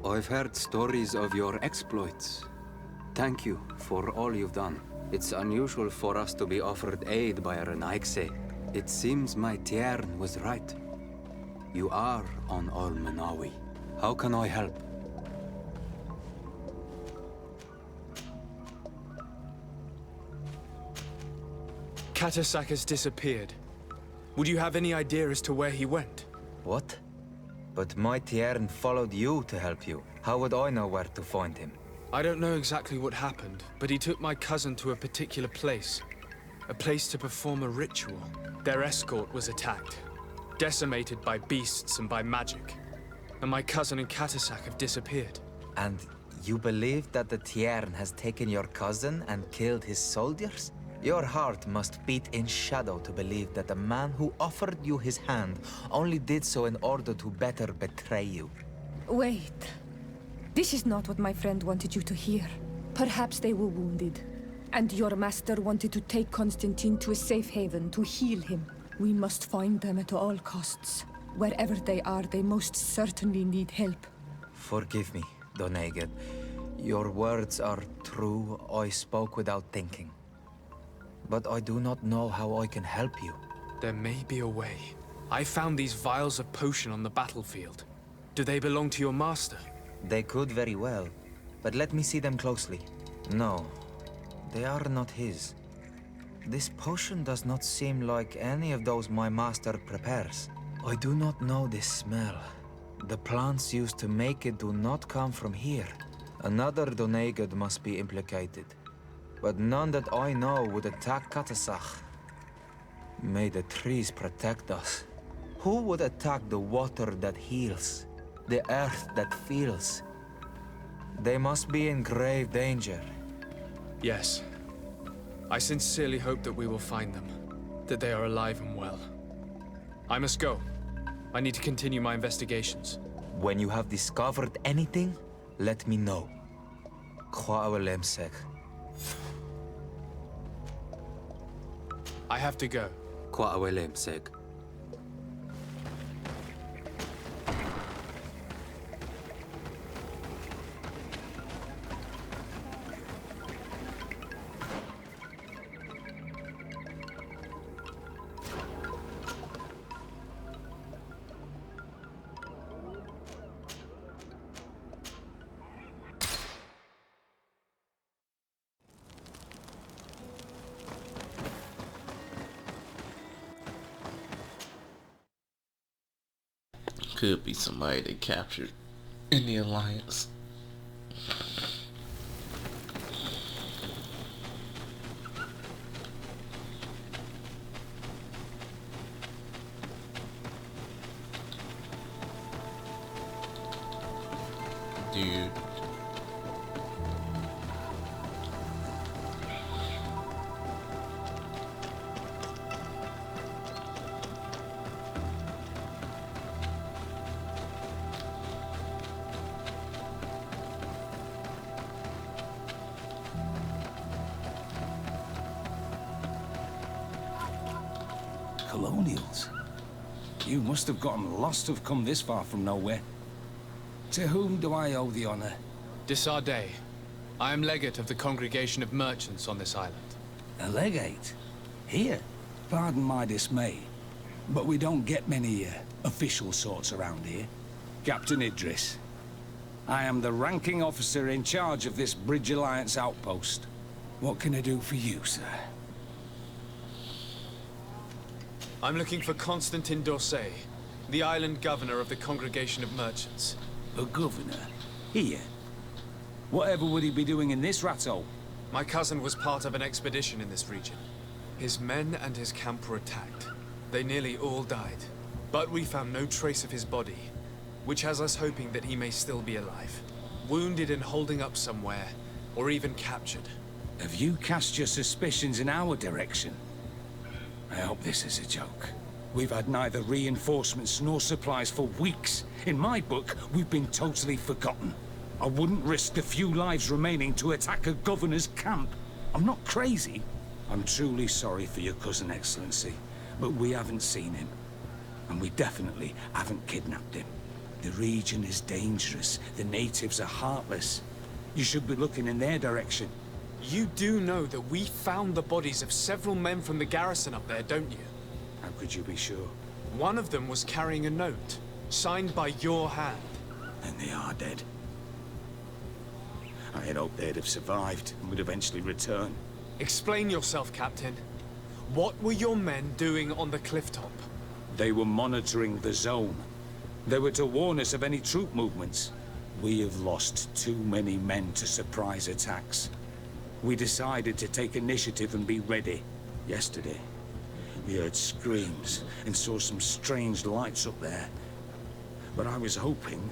I've heard stories of your exploits. Thank you for all you've done. It's unusual for us to be offered aid by a Renaigse. It seems my Tiern was right. You are on Ol Manawi. How can I help? Katasak has disappeared. Would you have any idea as to where he went? What? But my Tiern followed you to help you. How would I know where to find him? I don't know exactly what happened, but he took my cousin to a particular place. A place to perform a ritual. Their escort was attacked, decimated by beasts and by magic. And my cousin and Katasak have disappeared. And you believe that the Tiern has taken your cousin and killed his soldiers? Your heart must beat in shadow to believe that the man who offered you his hand only did so in order to better betray you. Wait. This is not what my friend wanted you to hear. Perhaps they were wounded, and your master wanted to take Constantine to a safe haven to heal him. We must find them at all costs. Wherever they are, they most certainly need help. Forgive me, Doneged. Your words are true. I spoke without thinking. But I do not know how I can help you. There may be a way. I found these vials of potion on the battlefield. Do they belong to your master? They could very well, but let me see them closely. No, they are not his. This potion does not seem like any of those my master prepares. I do not know this smell. The plants used to make it do not come from here. Another Doneged must be implicated. But none that I know would attack Katasak. May the trees protect us. Who would attack the water that heals? The earth that feels? They must be in grave danger. Yes. I sincerely hope that we will find them. That they are alive and well. I must go. I need to continue my investigations. When you have discovered anything, let me know. Kwa'awalemsek. I have to go. Kwa'awalemseg. Could be somebody they captured in the Alliance. Dude. Colonials? You must have gotten lost to have come this far from nowhere. To whom do I owe the honor? Disarday. I am legate of the Congregation of Merchants on this island. A legate? Here? Pardon my dismay, but we don't get many official sorts around here. Captain Idris. I am the ranking officer in charge of this Bridge Alliance outpost. What can I do for you, sir? I'm looking for Constantine d'Orsay, the island governor of the Congregation of Merchants. A governor? Here? Whatever would he be doing in this rat hole? My cousin was part of an expedition in this region. His men and his camp were attacked. They nearly all died. But we found no trace of his body, which has us hoping that he may still be alive. Wounded and holding up somewhere, or even captured. Have you cast your suspicions in our direction? I hope this is a joke. We've had neither reinforcements nor supplies for weeks. In my book, we've been totally forgotten. I wouldn't risk the few lives remaining to attack a governor's camp. I'm not crazy. I'm truly sorry for your cousin, Excellency, but we haven't seen him. And we definitely haven't kidnapped him. The region is dangerous. The natives are heartless. You should be looking in their direction. You do know that we found the bodies of several men from the garrison up there, don't you? How could you be sure? One of them was carrying a note, signed by your hand. Then they are dead. I had hoped they'd have survived and would eventually return. Explain yourself, Captain. What were your men doing on the cliff top? They were monitoring the zone. They were to warn us of any troop movements. We have lost too many men to surprise attacks. We decided to take initiative and be ready. Yesterday, we heard screams and saw some strange lights up there. But I was hoping...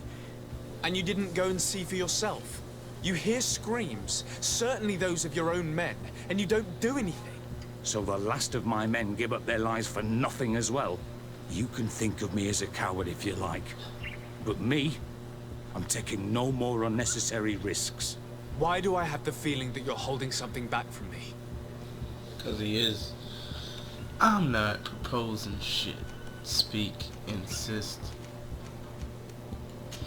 And you didn't go and see for yourself? You hear screams, certainly those of your own men, and you don't do anything. So the last of my men give up their lives for nothing as well? You can think of me as a coward if you like. But me, I'm taking no more unnecessary risks. Why do I have the feeling that you're holding something back from me? Because he is. I'm not proposing shit. Speak, insist.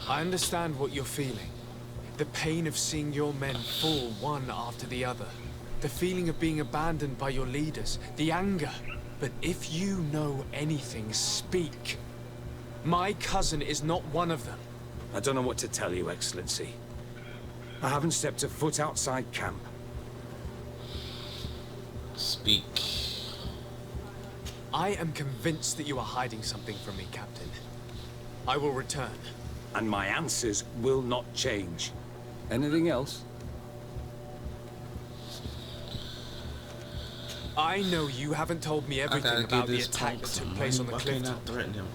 I understand what you're feeling. The pain of seeing your men fall one after the other. The feeling of being abandoned by your leaders. The anger. But if you know anything, speak. My cousin is not one of them. I don't know what to tell you, Excellency. I haven't stepped a foot outside camp. Speak. I am convinced that you are hiding something from me, Captain. I will return. And my answers will not change. Anything else? I know you haven't told me everything about the attack that took place on the cliff top. Threaten him.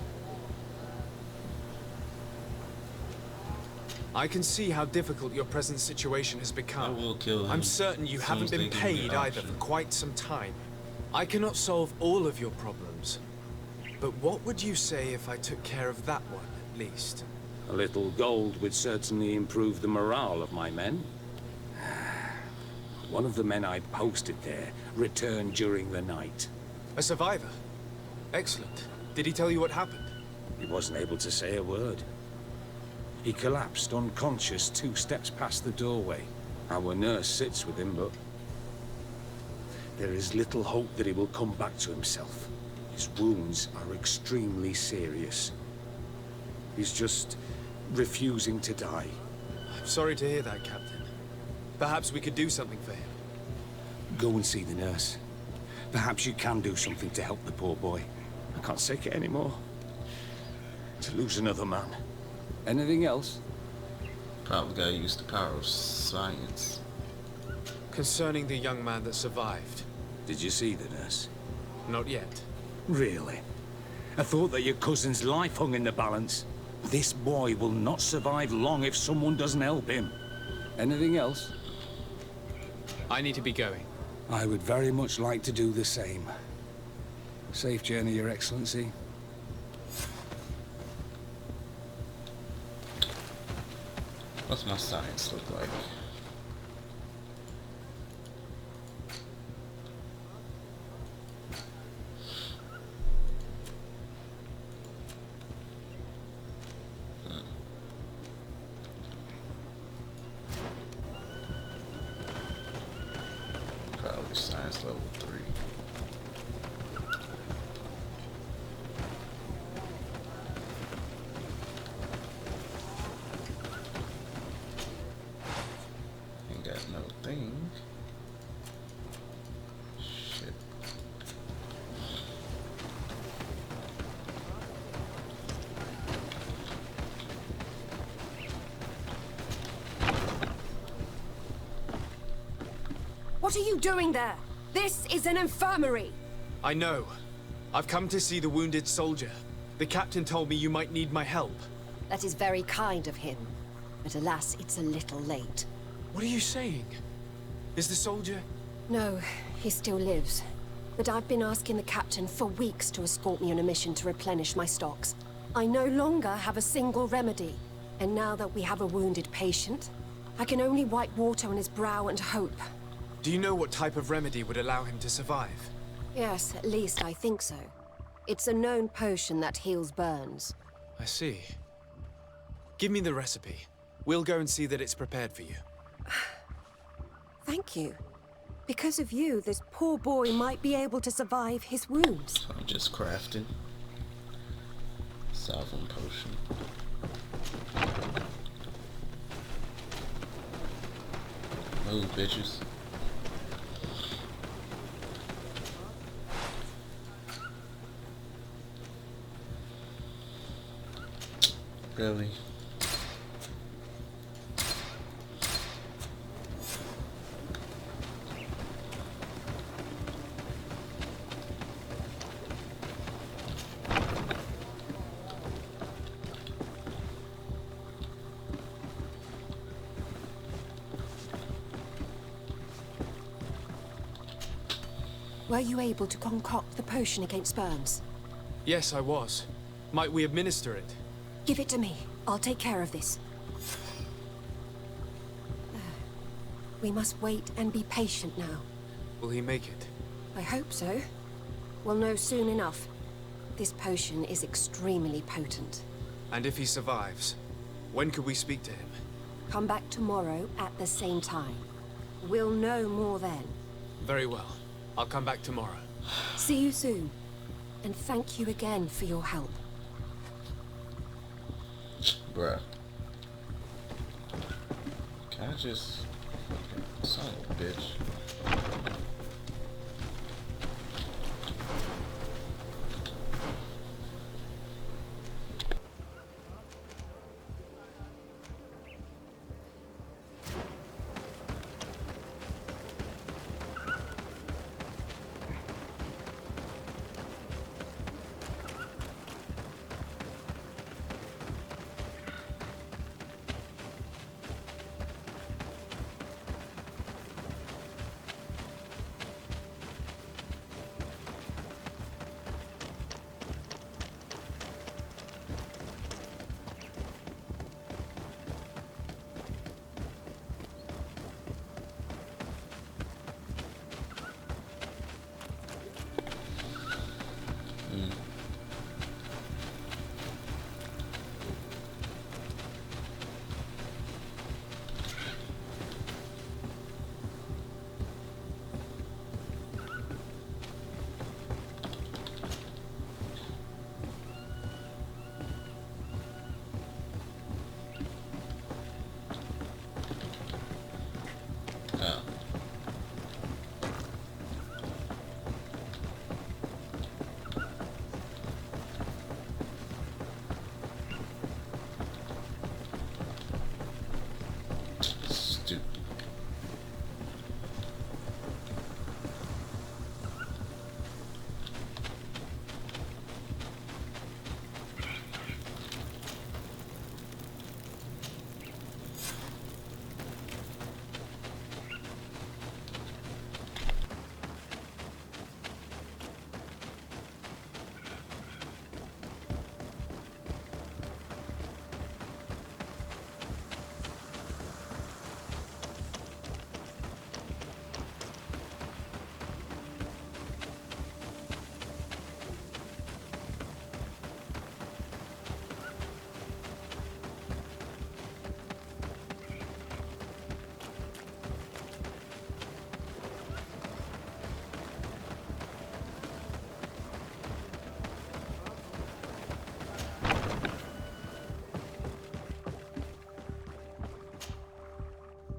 I can see how difficult your present situation has become. I will kill him I'm certain you as soon haven't as they been give me paid the either option. for quite some time. I cannot solve all of your problems. But what would you say if I took care of that one, at least? A little gold would certainly improve the morale of my men. One of the men I'd posted there returned during the night. A survivor? Excellent. Did he tell you what happened? He wasn't able to say a word. He collapsed unconscious 2 steps past the doorway. Our nurse sits with him, but there is little hope that he will come back to himself. His wounds are extremely serious. He's just refusing to die. I'm sorry to hear that, Captain. Perhaps we could do something for him. Go and see the nurse. Perhaps you can do something to help the poor boy. I can't take it anymore. To lose another man. Anything else? Probably gotta use the power of science. Concerning the young man that survived. Did you see the nurse? Not yet. Really? I thought that your cousin's life hung in the balance. This boy will not survive long if someone doesn't help him. Anything else? I need to be going. I would very much like to do the same. Safe journey, Your Excellency. What's my science look like? Probably science level 3. Ain't got no thing. Shit. What are you doing there? This is an infirmary! I know. I've come to see the wounded soldier. The captain told me you might need my help. That is very kind of him. But alas, it's a little late. What are you saying? Is the soldier... No, he still lives. But I've been asking the captain for weeks to escort me on a mission to replenish my stocks. I no longer have a single remedy. And now that we have a wounded patient, I can only wipe water on his brow and hope. Do you know what type of remedy would allow him to survive? Yes, at least I think so. It's a known potion that heals burns. I see. Give me the recipe. We'll go and see that it's prepared for you. Thank you. Because of you, this poor boy might be able to survive his wounds. I'm just crafting. Salvum potion. Move, bitches. Really? Were you able to concoct the potion against burns? Yes, I was. Might we administer it? Give it to me. I'll take care of this. We must wait and be patient now. Will he make it? I hope so. We'll know soon enough. This potion is extremely potent. And if he survives, when could we speak to him? Come back tomorrow at the same time. We'll know more then. Very well. I'll come back tomorrow. See you soon. And thank you again for your help. Bruh. Can I just... Son of a bitch.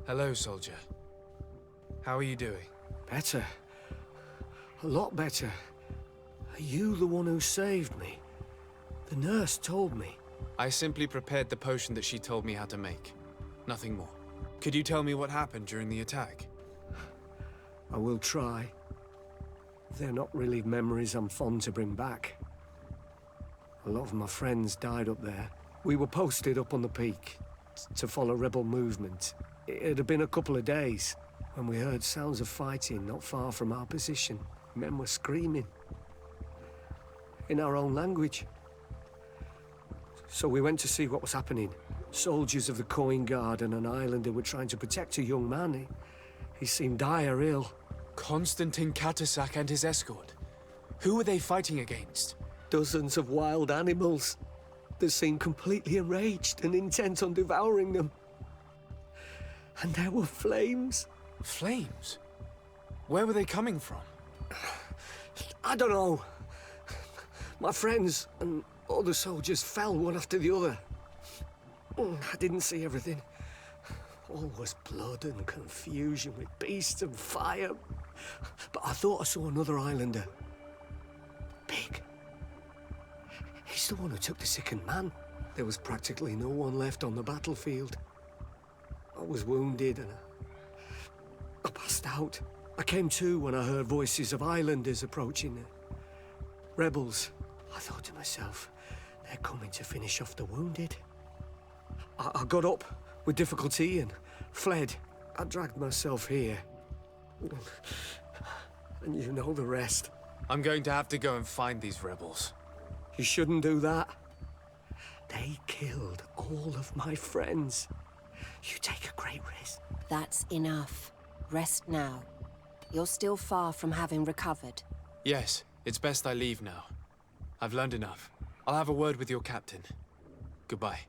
Hello, soldier. How are you doing? Better. A lot better. Are you the one who saved me? The nurse told me. I simply prepared the potion that she told me how to make. Nothing more. Could you tell me what happened during the attack? I will try. They're not really memories I'm fond to bring back. A lot of my friends died up there. We were posted up on the peak to follow rebel movement. It had been a couple of days when we heard sounds of fighting not far from our position. Men were screaming in our own language. So we went to see what was happening. Soldiers of the Coin Guard and an islander were trying to protect a young man. He seemed dire ill. Constantine Katasak and his escort. Who were they fighting against? Dozens of wild animals. that seemed completely enraged and intent on devouring them. And there were flames. Flames? Where were they coming from? I don't know. My friends and other soldiers fell one after the other. I didn't see everything. All was blood and confusion with beasts and fire. But I thought I saw another islander. Big. He's the one who took the sickened man. There was practically no one left on the battlefield. I was wounded and I passed out. I came to when I heard voices of islanders approaching. Rebels. I thought to myself, they're coming to finish off the wounded. I got up with difficulty and fled. I dragged myself here. And you know the rest. I'm going to have to go and find these rebels. You shouldn't do that. They killed all of my friends. You take a great risk. That's enough. Rest now. You're still far from having recovered. Yes, it's best I leave now. I've learned enough. I'll have a word with your captain. Goodbye.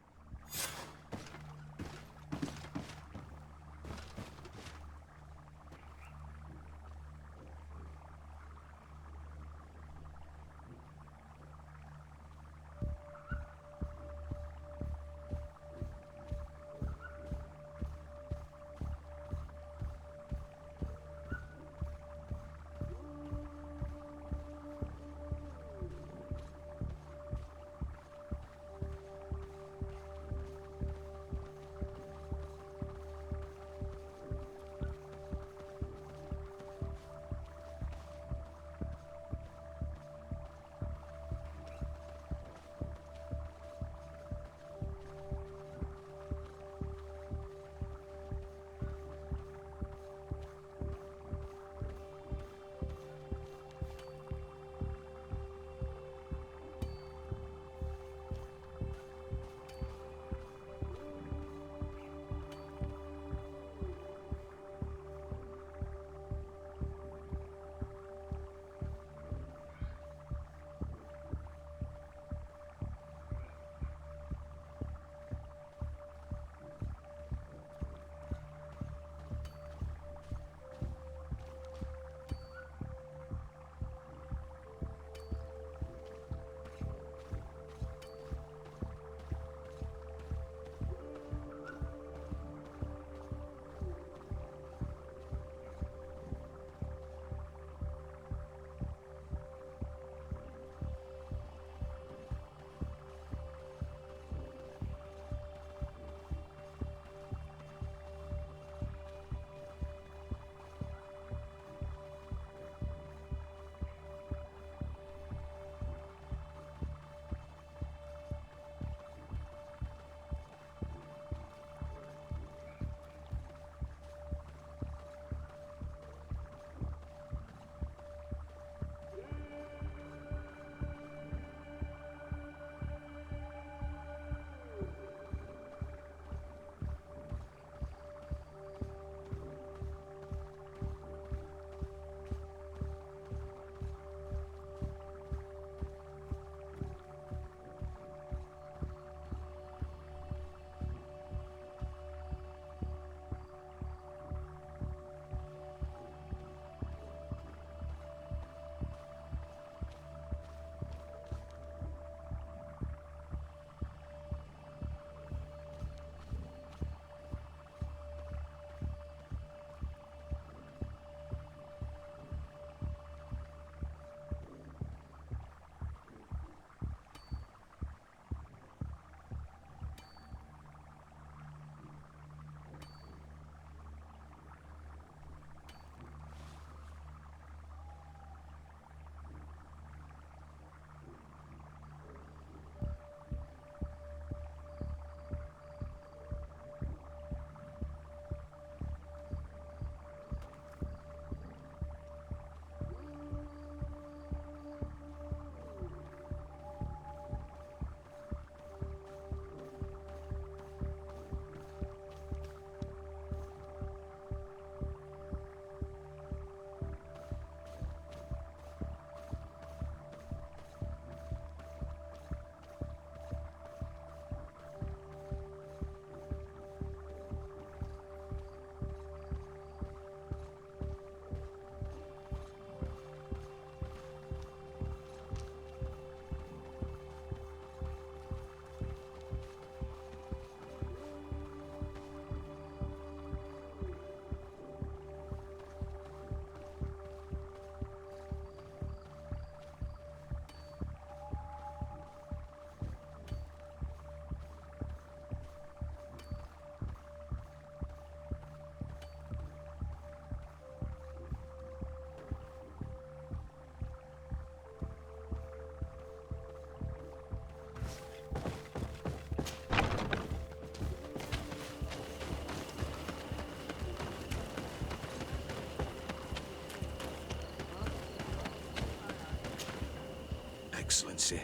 Excellency.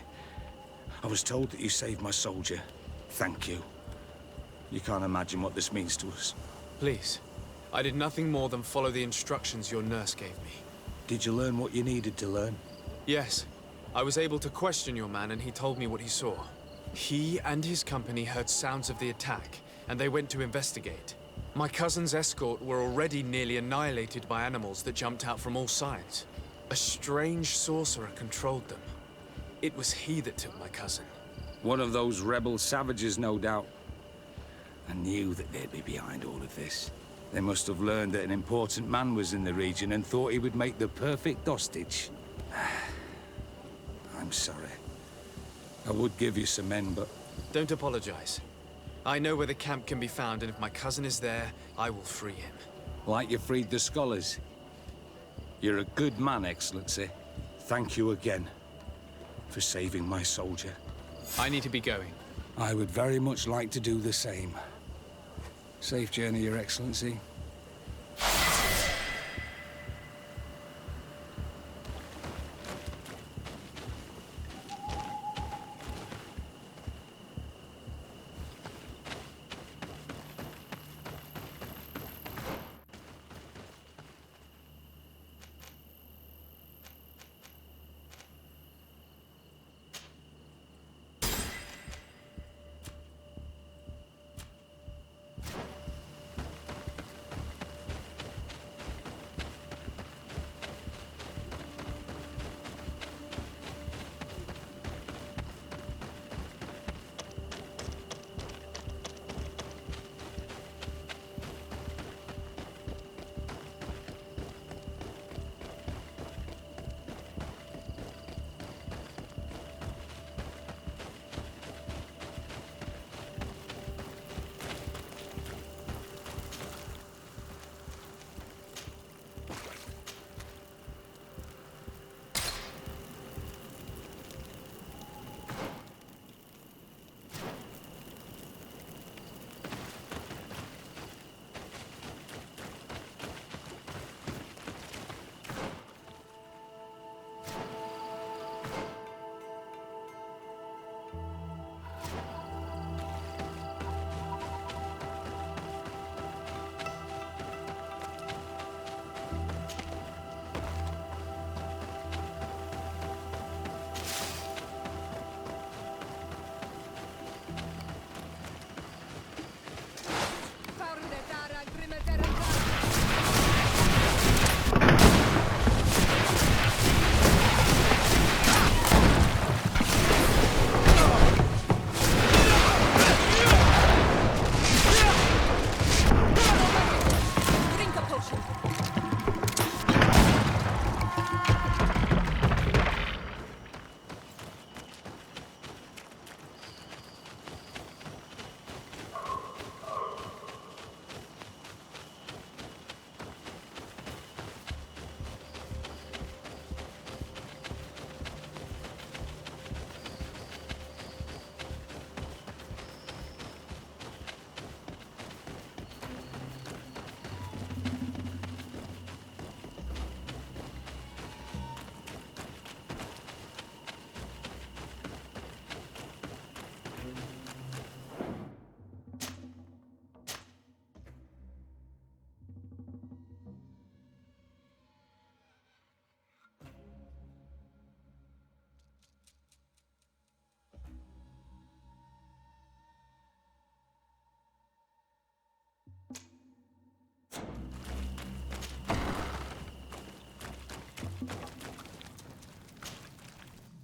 I was told that you saved my soldier. Thank you. You can't imagine what this means to us. Please. I did nothing more than follow the instructions your nurse gave me. Did you learn what you needed to learn? Yes. I was able to question your man and he told me what he saw. He and his company heard sounds of the attack, and they went to investigate. My cousin's escort were already nearly annihilated by animals that jumped out from all sides. A strange sorcerer controlled them. It was he that took my cousin. One of those rebel savages, no doubt. I knew that they'd be behind all of this. They must have learned that an important man was in the region and thought he would make the perfect hostage. I'm sorry. I would give you some men, but... Don't apologize. I know where the camp can be found, and if my cousin is there, I will free him. Like you freed the scholars. You're a good man, Excellency. Thank you again for saving my soldier. I need to be going. I would very much like to do the same. Safe journey, Your Excellency.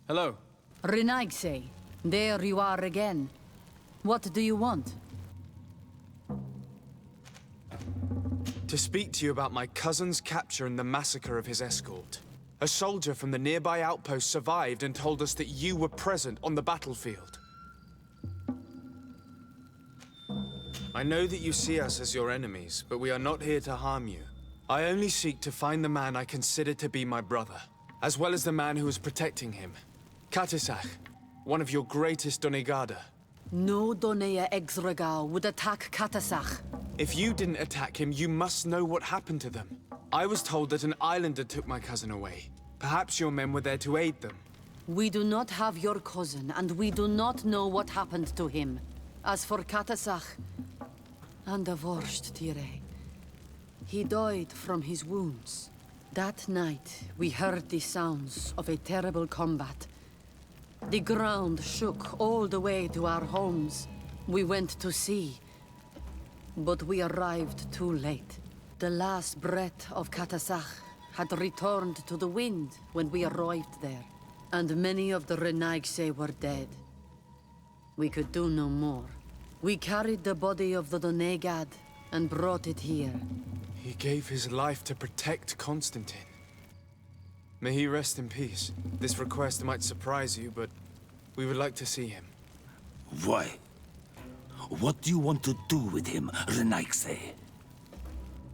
Hello. Renaigse, there you are again. What do you want? To speak to you about my cousin's capture and the massacre of his escort. A soldier from the nearby outpost survived and told us that you were present on the battlefield. I know that you see us as your enemies, but we are not here to harm you. I only seek to find the man I consider to be my brother, as well as the man who was protecting him. Katisach, one of your greatest Donegada. No Donea Exregal would attack Katasach. If you didn't attack him, you must know what happened to them. I was told that an islander took my cousin away. Perhaps your men were there to aid them. We do not have your cousin, and we do not know what happened to him. As for Katasach, and the worst, Tire, he died from his wounds. That night, we heard the sounds of a terrible combat. The ground shook all the way to our homes. We went to see, but we arrived too late. The last breath of Katasach had returned to the wind when we arrived there, and many of the Renaigse were dead. We could do no more. We carried the body of the Donegad and brought it here. He gave his life to protect Constantine. May he rest in peace. This request might surprise you, but we would like to see him. Why? What do you want to do with him, Renaigse?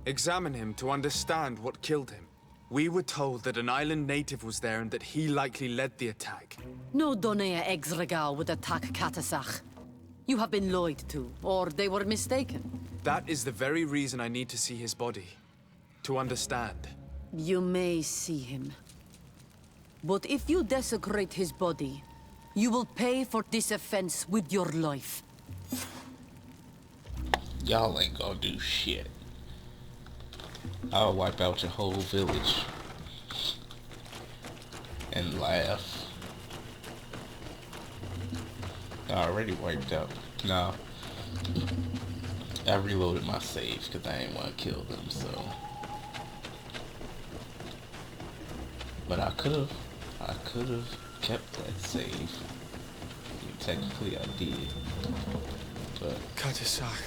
Examine him to understand what killed him. We were told that an island native was there and that he likely led the attack. No Donea Exregal would attack Katasach. You have been lied to, or they were mistaken. That is the very reason I need to see his body. To understand. You may see him. But if you desecrate his body, you will pay for this offense with your life. Y'all ain't gonna do shit. I'll wipe out your whole village. And laugh. I already wiped out. No. I reloaded my saves because I didn't want to kill them, so. But I could've kept that save. Technically I did. But Katasach.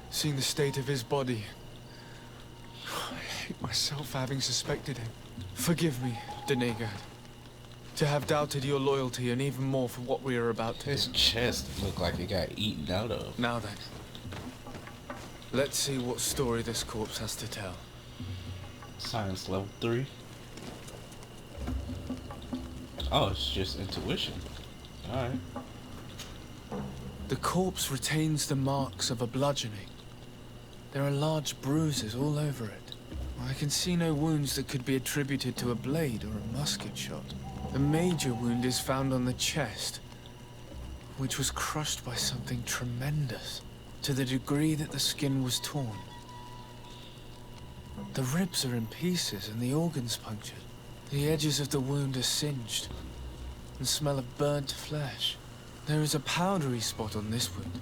Seeing the state of his body. I hate myself for having suspected him. Forgive me, Donegad. To have doubted your loyalty and even more for what we are about to his do. chest looked like it got eaten out of. Now then. Let's see what story this corpse has to tell. Science level 3. Oh, it's just intuition. Alright. The corpse retains the marks of a bludgeoning. There are large bruises all over it. I can see no wounds that could be attributed to a blade or a musket shot. The major wound is found on the chest, which was crushed by something tremendous, to the degree that the skin was torn. The ribs are in pieces and the organs punctured. The edges of the wound are singed and smell of burnt flesh. There is a powdery spot on this wound,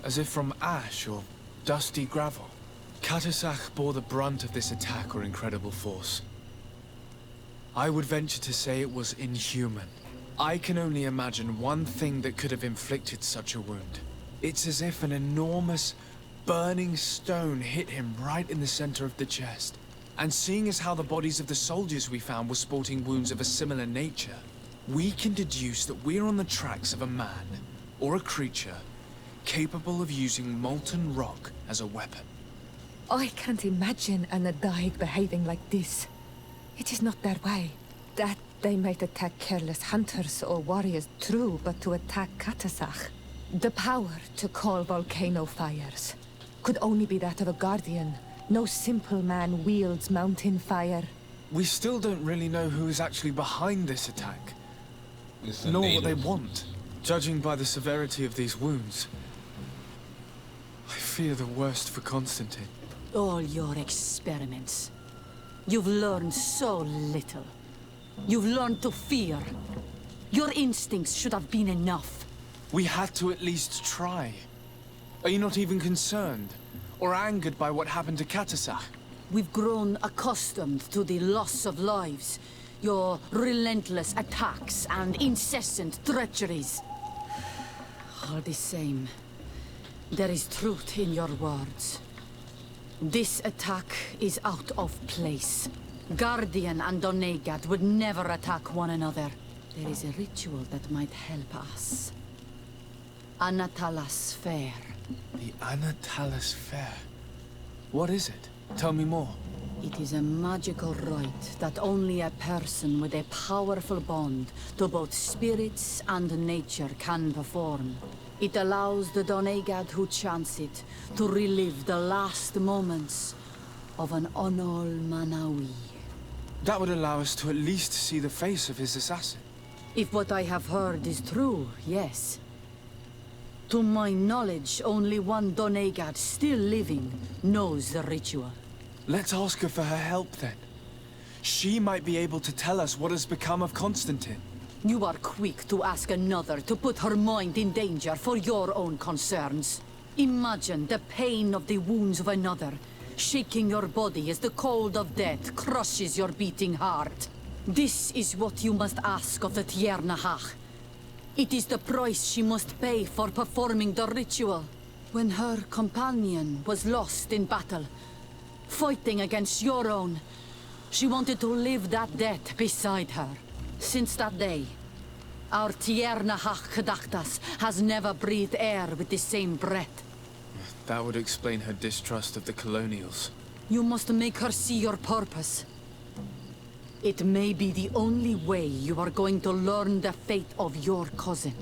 as if from ash or dusty gravel. Katasach bore the brunt of this attack or incredible force. I would venture to say it was inhuman. I can only imagine one thing that could have inflicted such a wound. It's as if an enormous, burning stone hit him right in the center of the chest. And seeing as how the bodies of the soldiers we found were sporting wounds of a similar nature, we can deduce that we're on the tracks of a man, or a creature, capable of using molten rock as a weapon. I can't imagine an Adaig behaving like this. It is not their way. That they might attack careless hunters or warriors, true, but to attack Katasach, the power to call volcano fires could only be that of a guardian. No simple man wields mountain fire. We still don't really know who is actually behind this attack, nor what they want. Judging by the severity of these wounds, I fear the worst for Constantine. All your experiments. You've learned so little. You've learned to fear. Your instincts should have been enough. We had to at least try. Are you not even concerned or angered by what happened to Katasach? We've grown accustomed to the loss of lives, your relentless attacks and incessant treacheries. All the same, there is truth in your words. This attack is out of place. Guardian and Donegad would never attack one another. There is a ritual that might help us. Anatalas Fair. The Anatalas Fair. What is it? Tell me more. It is a magical rite that only a person with a powerful bond to both spirits and nature can perform. It allows the Donegad who chants it to relive the last moments of an Onol Manawi. That would allow us to at least see the face of his assassin. If what I have heard is true, yes. To my knowledge, only one Doneigad still living knows the ritual. Let's ask her for her help then. She might be able to tell us what has become of Constantine. You are quick to ask another to put her mind in danger for your own concerns. Imagine the pain of the wounds of another, shaking your body as the cold of death crushes your beating heart. This is what you must ask of the Tiernahach. It is the price she must pay for performing the ritual. When her companion was lost in battle, fighting against your own, she wanted to live that death beside her. Since that day, our Tiernahach Kadachtas has never breathed air with the same breath. That would explain her distrust of the colonials. You must make her see your purpose. It may be the only way you are going to learn the fate of your cousin.